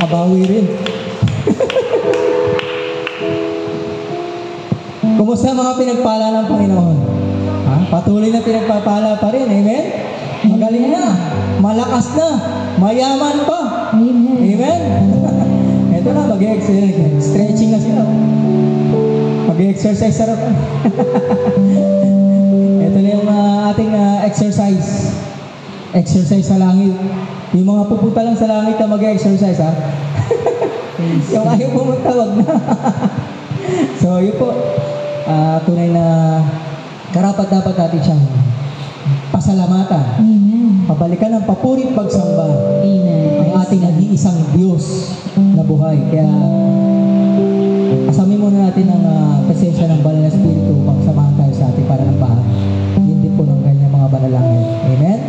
nakabawi rin. Kumusta mga pinagpala ng Panginoon? Ha? Patuloy na pinagpapala pa rin. Amen? Magaling na. Malakas na. Mayaman pa. Amen. Amen? Ito na, mag-exercise. Stretching na sila. Mag-exercise sarap. Ito na yung ating exercise. Exercise sa langit. Yung mga pupunta lang sa langit na mag-exercise, ha? Yung ayaw pumunta, wag na. So, yun po. Tunay na karapat-dapat natin siyang pasalamatan. Amen. Pabalikan ng papuri at pagsamba. Amen. Ang ating nag-iisang Diyos na buhay. Kaya, asamin muna natin ang presensya ng Banal na Espiritu upang samahan tayo sa ating pananampahan. Yun din po ng kanyang mga banalangin. Amen?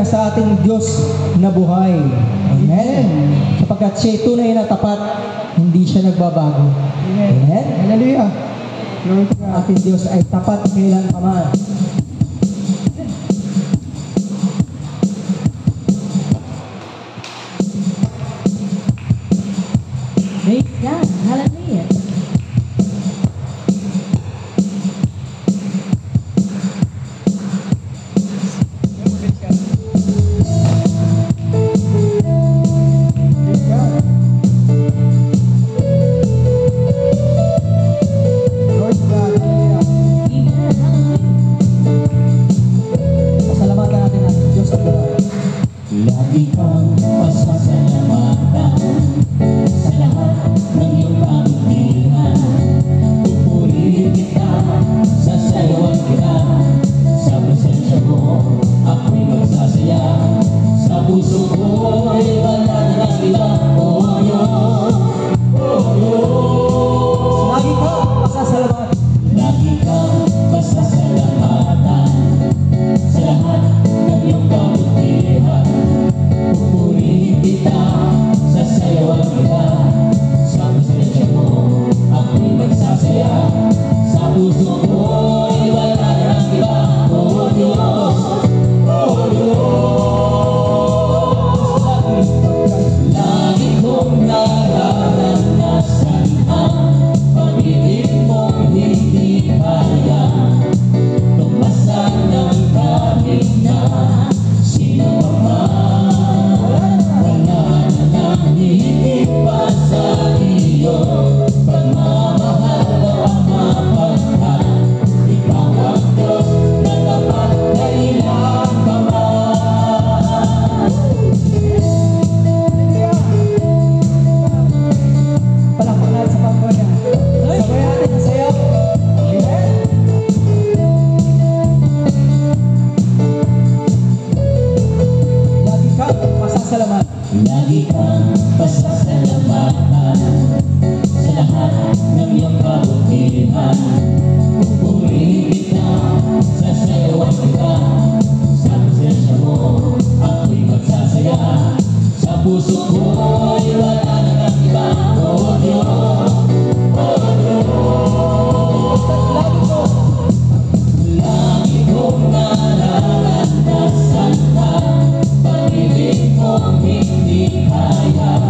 sa ating Diyos na buhay. Amen. Sapagkat siya tunay na tapat, hindi siya nagbabago. Amen. Hallelujah. Ang ating Diyos ay tapat kailan pa man. Lagi kang pasasalamatan sa lahat ng iyong kabutihan. Pupurihin kita, sasayawan kita, sa presensya mo ako'y magsasaya. Sa puso ko'y wala na ng iba, oh Diyos, oh Diyos. Lagi kong nararamdasan ka, pag-ibig mong hindi kaya.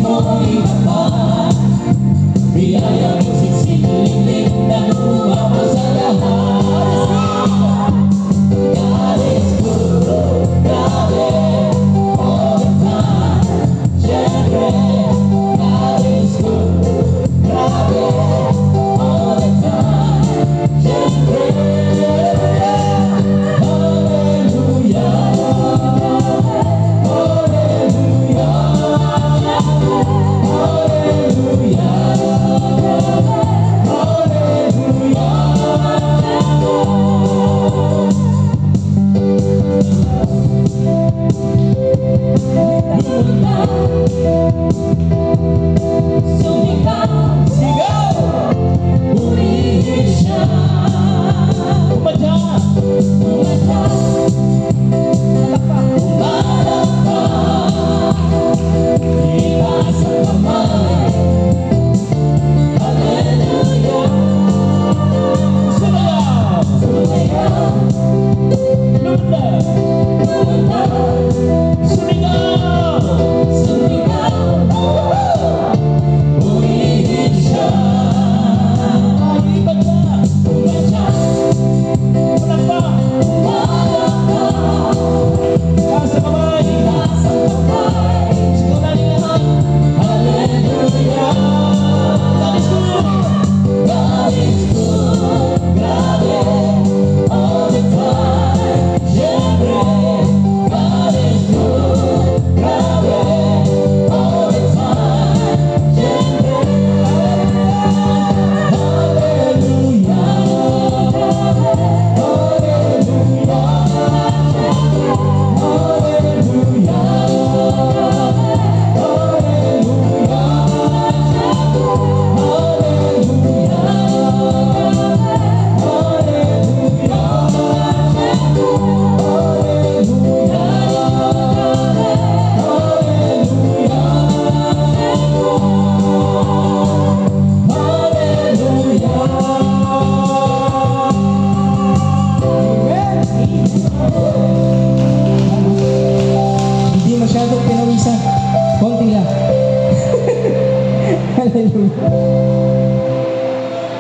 mo'y kapal. Biyaya mo siksiling na lumabas sa lahat. God is good, grabe, all the time. Siyempre, God is good, grabe, all the time. Siyempre,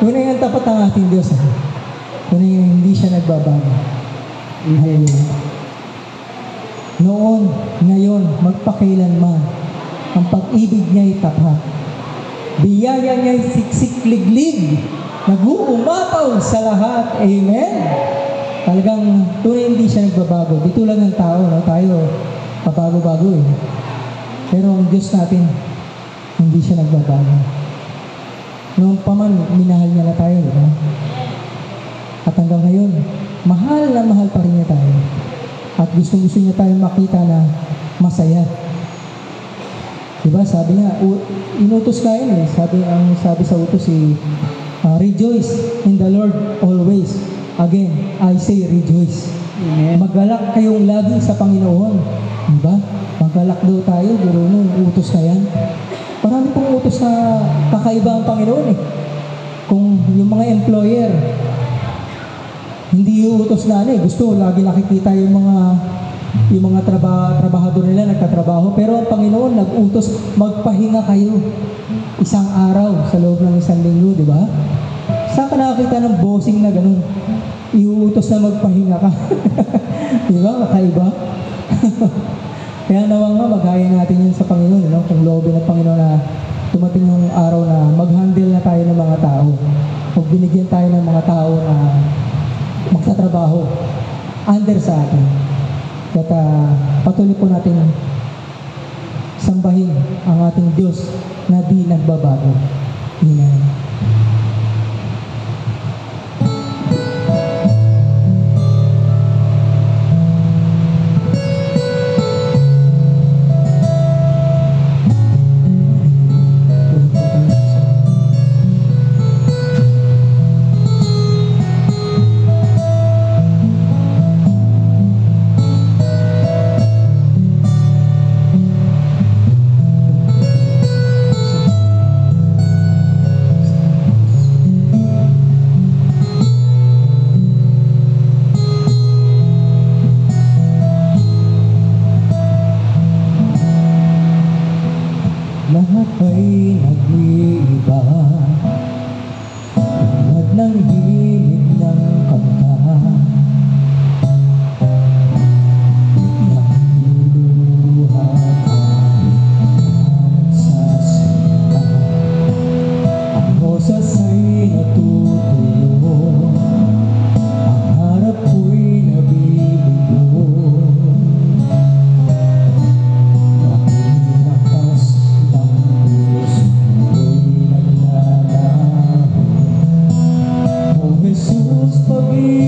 tunay ang tapat ng ating Diyos. Tunay ang hindi siya nagbabago. Hallelujah. Noon, ngayon, magpakailanman, ang pag-ibig niya'y tapat. Biyaya niya'y siksik-liglig, nag-uumapaw sa lahat. Amen? Talagang tunay hindi siya nagbabago. Di tulad ng tao, no? Tayo, pabago-bago eh. Pero ang Diyos natin, hindi siya nagbabago. Noong pa man, minahal niya na tayo, diba? At hanggang ngayon, mahal na mahal pa rin niya tayo. At gusto niya tayo makita na masaya. Diba? Sabi niya, inutos ka yun eh. Sabi sa utos rejoice in the Lord always. Again, I say rejoice. Amen. Maggalak kayong lagi sa Panginoon. Diba? Maggalak daw tayo, pero nung utos na yan. Marami pong utos na kakaiba ang Panginoon eh. Kung yung mga employer, hindi utos na gusto lagi nakikita yung mga trabahador nila nagtatrabaho, pero ang Panginoon nag-utos, magpahinga kayo isang araw sa loob ng isang linggo, di ba? Saan ka nakakita ng bossing na ganun? Iuutos na magpahinga ka. Di ba? Kakaiba. Kaya nawa nga, maghaya natin yun sa Panginoon, no? Kung loobin ng Panginoon na tumating yung araw na mag-handle na tayo ng mga tao. Pag binigyan tayo ng mga tao na magtatrabaho under sa atin. At patuloy po natin sambahin ang ating Diyos na di nagbabago. Amen. lahat ay nag-iiba, tulad ng himig ng kanta, nagluluha kahit nagsasalita. Ang boses ay natutuyo, ang harap ko'y nabibigo. Lakas ng puso ko'y naglalaho. O Jesus, pag-ibig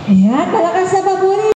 Ayan, palakas na pa